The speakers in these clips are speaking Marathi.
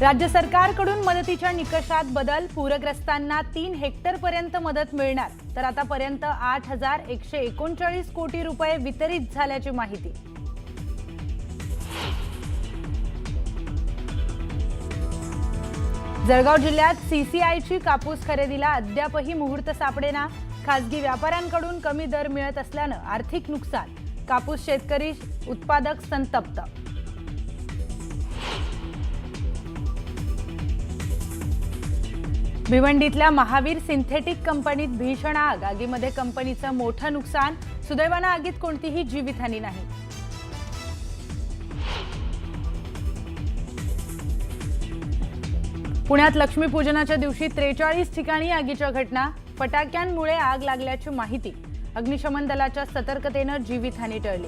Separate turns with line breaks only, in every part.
राज्य सरकारकडून मदतीच्या निकषात बदल, पूरग्रस्तांना 3 हेक्टरपर्यंत मदत मिळणार, तर आतापर्यंत 8,139 कोटी रुपये वितरित झाल्याची माहिती. जळगाव जिल्ह्यात सीसीआयची कापूस खरेदीला अद्यापही मुहूर्त सापडेना. खासगी व्यापाऱ्यांकडून कमी दर मिळत असल्यानं आर्थिक नुकसान, कापूस शेतकरी उत्पादक संतप्त. भिवंडीतल्या महावीर सिंथेटिक कंपनीत भीषण आग, आगीमध्ये कंपनीचं मोठं नुकसान. सुदैवानं आगीत कोणतीही जीवितहानी नाही. पुण्यात लक्ष्मीपूजनाच्या दिवशी 43 ठिकाणी आगीच्या घटना, फटाक्यांमुळे आग लागल्याची माहिती. अग्निशमन दलाच्या सतर्कतेनं जीवितहानी टळली.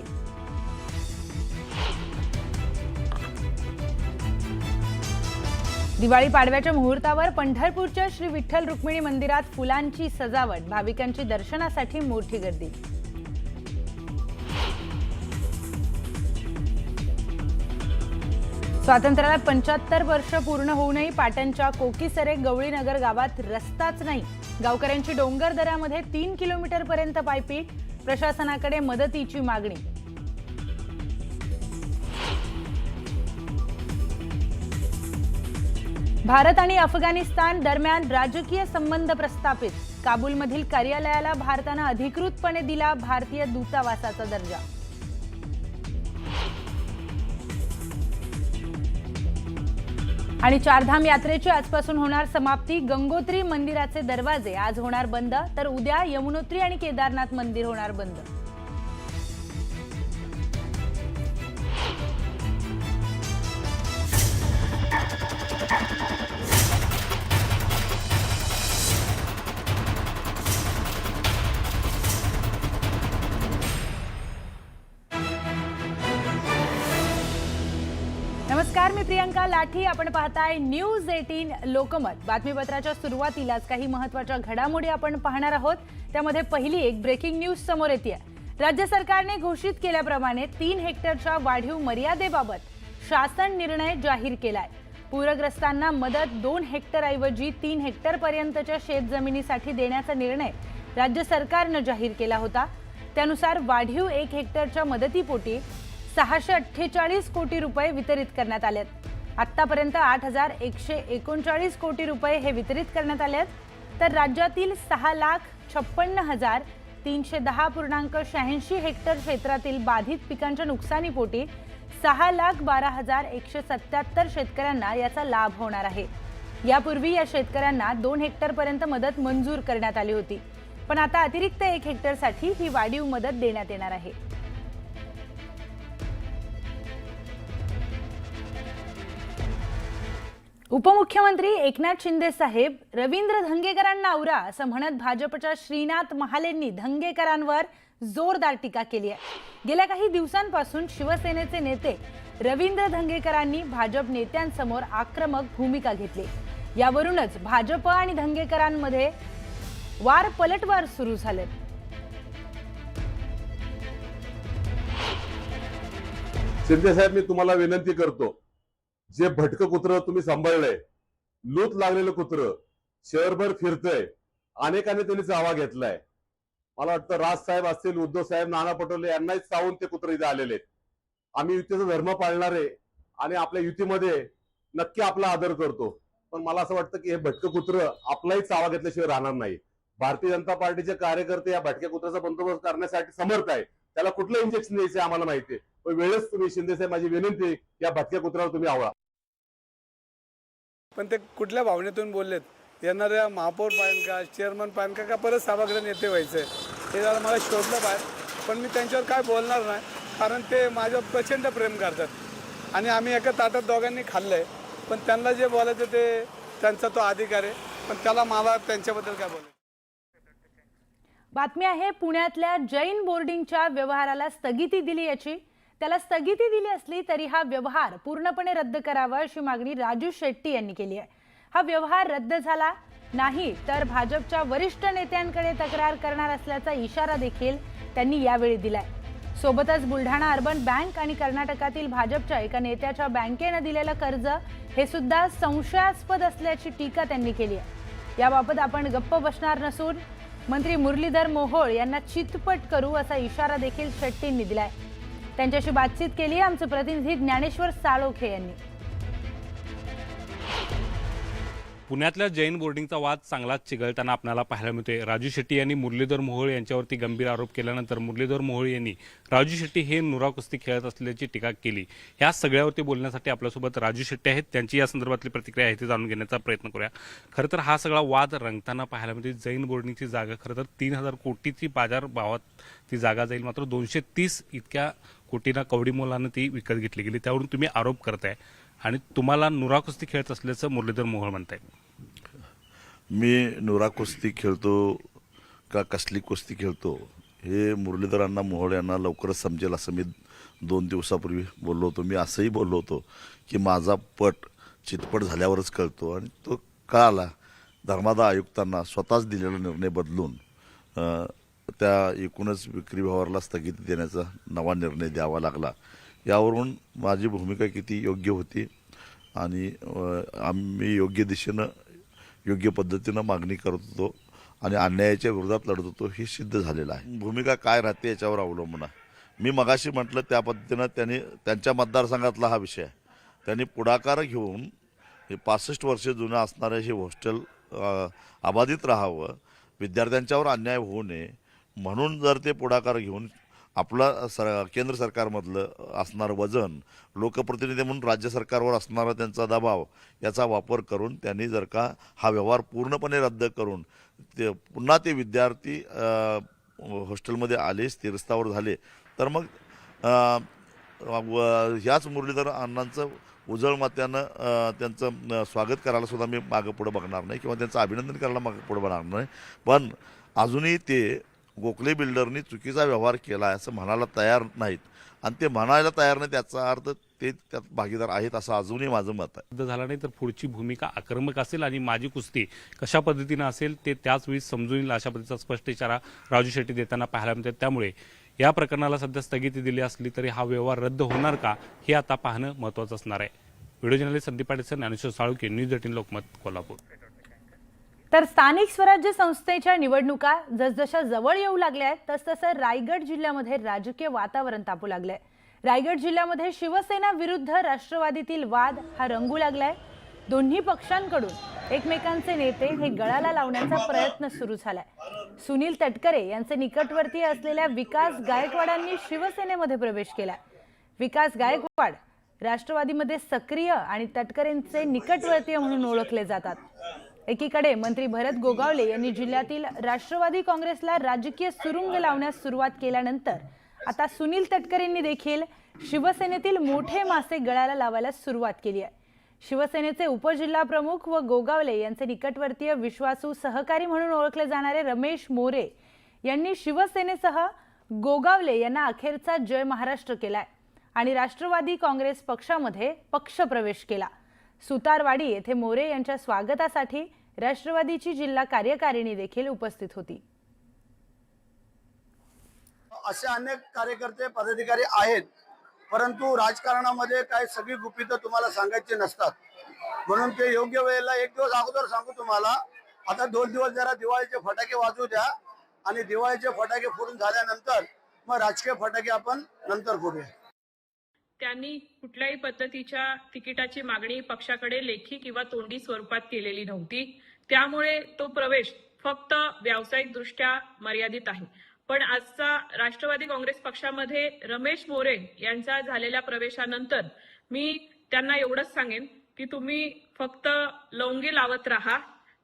दिवाळी पाडव्याच्या मुहूर्तावर पंढरपूरच्या श्री विठ्ठल रुक्मिणी मंदिरात फुलांची सजावट, भाविकांची दर्शनासाठी मोठी गर्दी. स्वातंत्र्याला 75 वर्ष पूर्ण होऊनही पाटणच्या कोकीसरे गवळीनगर गावात रस्ताच नाही. गावकऱ्यांची डोंगर दऱ्यामध्ये 3 किलोमीटरपर्यंत पायपीट, प्रशासनाकडे मदतीची मागणी. भारत आणि अफगाणिस्तान दरम्यान राजकीय संबंध प्रस्थापित, काबूलमधील कार्यालयाला भारतानं अधिकृतपणे दिला भारतीय दूतावासाचा दर्जा. आणि चारधाम यात्रेची आजपासून होणार समाप्ती. गंगोत्री मंदिराचे दरवाजे आज होणार बंद, तर उद्या यमुनोत्री आणि केदारनाथ मंदिर होणार बंद. नमस्कार, मी प्रियंका लाठी. आपण पाहताय न्यूज 18 लोकमत. बातमीपत्राच्या सुरुवातीलाच काही महत्त्वाच्या घडामोडी आपण पाहणार आहोत. त्यामध्ये पहिली एक ब्रेकिंग न्यूज समोर येते. राज्य सरकारने घोषित केल्याप्रमाणे 3 हेक्टरच्या वाढीव मर्यादेबाबत शासन निर्णय जाहीर केलाय. पूरग्रस्तांना मदत 2 हेक्टरऐवजी 3 हेक्टरपर्यंतच्या शेतजमिनीसाठी देण्याचा निर्णय राज्य सरकारनं जाहीर केला होता. त्यानुसार वाढीव 1 हेक्टरच्या मदतीपोटी 648 कोटी रुपये वितरित करण्यात आलेत. आतापर्यंत 8,139 कोटी रुपये हे वितरित करण्यात आलेत. तर राज्यातील 6,56,310.86 हेक्टर क्षेत्रातील बाधित पिकांच्या नुकसानीपोटी 6,12,177 शेतकऱ्यांना याचा लाभ होणार आहे. यापूर्वी या शेतकऱ्यांना 2 हेक्टरपर्यंत मदत मंजूर करण्यात आली होती, पण आता अतिरिक्त 1 हेक्टरसाठी ही वाढीव मदत देण्यात येणार आहे. उपमुख्यमंत्री एकनाथ शिंदे साहेब रवींद्र धंगेकरांना आवरा असं म्हणत भाजपच्या श्रीनाथ महालेंनी धंगेकरांवर जोरदार टीका केली आहे. गेल्या काही दिवसांपासून शिवसेनेचे नेते रवींद्र धंगेकरांनी भाजप नेत्यांसमोर आक्रमक भूमिका घेतली. यावरूनच भाजप आणि धंगेकरांमध्ये वार पलटवार सुरू झाले.
शिंदे साहेब, मी तुम्हाला विनंती करतो, जे भटकं कुत्र तुम्ही सांभाळलंय, लूत लागलेलं कुत्र शहरभर फिरतंय, अनेकांनी त्यांनी चावा घेतलाय. मला वाटतं राज साहेब असतील, उद्धव साहेब, नाना पटोले यांनाही चावून ते कुत्र इथे आलेले आहेत. आम्ही युतीचा धर्म पाळणारे आणि आपल्या युतीमध्ये नक्की आपला आदर करतो, पण मला असं वाटतं की हे भटकं कुत्र आपलाही चावा घेतल्याशिवाय राहणार नाही. भारतीय जनता पार्टीचे कार्यकर्ते या भटक्या कुत्र्याचा बंदोबस्त करण्यासाठी समर्थ आहे. त्याला कुठलं इंजेक्शन द्यायचं आम्हाला माहिती आहे, पण वेळच तुम्ही शिंदे साहेब, माझी विनंती, या भटक्या कुत्र्यावर तुम्ही आवळा.
पण ते कुठल्या भावनेतून बोललेत? येणाऱ्या महापौर पाहिजे का, चेअरमन पाहिजे का, परत सभागृह नेते व्हायचंय? हे जरा मला शोधलं बाहेर, पण मी त्यांच्यावर काय बोलणार नाही, कारण ते माझ्यावर प्रचंड प्रेम करतात आणि आम्ही एका ताटात दोघांनी खाल्लंय. पण त्यांना जे बोलायचं ते त्यांचा तो अधिकार आहे, पण त्याला मला त्यांच्याबद्दल काय बोलायचं.
बातमी आहे पुण्यातल्या जैन बोर्डिंगच्या व्यवहाराला स्थगिती दिली याची. त्याला स्थगिती दिली असली तरी हा व्यवहार पूर्णपणे रद्द करावा अशी मागणी राजू शेट्टी यांनी केली आहे. हा व्यवहार रद्द झाला नाही तर भाजपच्या वरिष्ठ नेत्यांकडे तक्रार करणार असल्याचा इशारा देखील त्यांनी यावेळी दिलाय. सोबतच बुलढाणा अर्बन बँक आणि कर्नाटकातील भाजपच्या एका नेत्याच्या बँकेनं दिलेलं कर्ज हे सुद्धा संशयास्पद असल्याची टीका त्यांनी केली आहे। याबाबत आपण गप्प बसणार नसून मंत्री मुरलीधर मोहोळ यांना चितपट करू असा इशारा देखील शेट्टींनी दिलाय। त्यांच्याशी बातचीत केली आमचे प्रतिनिधी ज्ञानेश्वर साळोखे यांनी।
पुण्यातल्या जैन बोर्डिंगचा वाद चांगलाच चिघळताना आपल्याला पाहायला मिळतोय। राजू शेट्टी यांनी मुरलीधर मोहोळ यांच्यावरती गंभीर आरोप केल्यानंतर मुरलीधर मोहोळ यांनी राजू शेट्टी हे नुरा कुस्ती खेळत असल्याची टीका केली। ह्या सगळ्यावरती बोलण्यासाठी आपल्यासोबत राजू शेट्टी आहेत, त्यांची या संदर्भातली प्रतिक्रिया आहे ती जाणून घेण्याचा प्रयत्न करूया। खरं तर हा सगळा वाद रंगताना पाहायला मिळते। जैन बोर्डिंगची जागा खरं तर 3000 कोटीची बाजार भावात ती जागा जाईल, मात्र 230 इतक्या कोटींना कवडी मोलानं ती विकत घेतली गेली। त्यावरून तुम्ही आरोप करताय आणि तुम्हाला नुरा कुस्ती खेळत असल्याचं मुरलीधर मोहोळ म्हणताय।
मी नुरा कुस्ती खेळतो का कसली कुस्ती खेळतो हे मुरलीधरांना मोहोळ यांना लवकरच समजेल असं मी 2 दिवसापूर्वी बोललो होतो। मी असंही बोललो होतो की माझा पट चितपट झाल्यावरच कळतो आणि तो कळाला। धर्मादाय आयुक्तांना स्वतःच दिलेला निर्णय बदलून त्या एकूणच विक्री व्यवहाराला स्थगिती देण्याचा नवा निर्णय द्यावा लागला। यावरून माझी भूमिका किती योग्य होती आणि आम्ही योग्य दिशेनं योग्य पद्धतीनं मागणी करत होतो आणि अन्यायाच्या विरोधात लढत होतो हे सिद्ध झालेलं आहे। भूमिका काय राहते याच्यावर अवलंबून आहे। मी मगाशी म्हटलं त्या पद्धतीनं त्यांच्या मतदारसंघातला हा विषय आहे। त्यांनी पुढाकार घेऊन हे 65 वर्ष जुनं असणारं हे हॉस्टेल अबाधित राहावं, विद्यार्थ्यांच्यावर अन्याय होऊ नये म्हणून जर ते पुढाकार घेऊन आपला केंद्र सरकारमधलं असणारं वजन, लोकप्रतिनिधी म्हणून राज्य सरकारवर असणारा त्यांचा दबाव याचा वापर करून त्यांनी जर का हा व्यवहार पूर्णपणे रद्द करून पुन्हा ते विद्यार्थी हॉस्टेलमध्ये आले, स्थिरस्थावर झाले तर मग ह्याच मुरलीधर अण्णांचं उजळ मात्यानं त्यांचं स्वागत करायला सुद्धा मी मागं पुढं बघणार नाही किंवा त्यांचं अभिनंदन करायला मागं पुढं बघणार नाही। पण अजूनही ते गोखले बिल्डरनी चुकीचा व्यवहार केला असं म्हणायला तयार नाहीत आणि ते म्हणायला तयार नाही त्याचा अर्थ ते त्यात भागीदार आहेत असं अजूनही माझं मत आहे।
रद्द झाला नाही तर पुढची भूमिका आक्रमक असेल आणि माझी कुस्ती कशा पद्धतीनं असेल ते त्याच वेळी समजून येईल अशा पद्धतीचा स्पष्ट इशारा राजू शेट्टी देताना पाहायला मिळते। त्यामुळे या प्रकरणाला सध्या स्थगिती दिली असली तरी हा व्यवहार रद्द होणार का हे आता पाहणं महत्त्वाचं असणार आहे। Video journalist Sandeep Patil, Dnyaneshwar Salunkhe, news 18 Lokmat, Kolhapur.
तर स्थानिक स्वराज्य संस्थेच्या निवडणुका जसजशा जवळ येऊ लागल्या आहेत तसतसं रायगड जिल्ह्यामध्ये राजकीय वातावरण तापू लागलंय। रायगड जिल्ह्यामध्ये शिवसेना विरुद्ध राष्ट्रवादीतील वाद हा रंगू लागलाय। दोन्ही पक्षांकडून एकमेकांचे नेते हे गळाला लावण्याचा प्रयत्न सुरू झालाय। सुनील तटकरे यांचे निकटवर्तीय असलेल्या विकास गायकवाडांनी शिवसेनेमध्ये प्रवेश केलाय। विकास गायकवाड राष्ट्रवादीमध्ये सक्रिय आणि तटकरेंचे निकटवर्तीय म्हणून ओळखले जातात। एकीकडे मंत्री भरत गोगावले यांनी जिल्ह्यातील राष्ट्रवादी काँग्रेसला राजकीय सुरुंग लावण्यास सुरुवात केल्यानंतर आता सुनील तटकरेंनी देखील शिवसेनेतील मोठे मासे गळाला लावायला सुरुवात केली आहे। शिवसेनेचे उपजिल्हा प्रमुख व गोगावले यांचे निकटवर्तीय विश्वासू सहकारी म्हणून ओळखले जाणारे रमेश मोरे यांनी शिवसेनेसह गोगावले यांना अखेरचा जय महाराष्ट्र केलाय आणि राष्ट्रवादी काँग्रेस पक्षामध्ये पक्षप्रवेश केला। सुतारवाडी येथे मोरे यांच्या स्वागतासाठी राष्ट्रवादीची जिल्हा कार्यकारिणी देखील उपस्थित होती।
असे अनेक कार्यकर्ते पदाधिकारी आहेत, परंतु राजकारणामध्ये काही सगळी गुपितं तुम्हाला सांगायची नसतात म्हणून ते योग्य वेळेला 1 दिवस अगोदर सांगू तुम्हाला। आता 2 दिवस जरा दिवाळीचे फटाके वाजू द्या आणि दिवाळीचे फटाके फोडून झाल्यानंतर मग राजकीय फटाके आपण नंतर फोडूया।
त्यांनी कुठल्याही पद्धतीच्या तिकिटाची मागणी पक्षाकडे लेखी किंवा तोंडी स्वरूपात केलेली नव्हती। त्यामुळे तो प्रवेश फक्त व्यावसायिक दृष्ट्या मर्यादित आहे। पण आजचा राष्ट्रवादी काँग्रेस पक्षामध्ये रमेश मोरे यांचा झालेल्या प्रवेशानंतर मी त्यांना एवढंच सांगेन की तुम्ही फक्त लवंगी लावत राहा।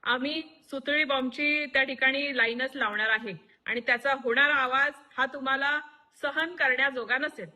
आम्ही सुतळी बॉम्बची त्या ठिकाणी लाईनच लावणार आहे आणि त्याचा होणारा आवाज हा तुम्हाला सहन करण्याजोगा नसेल।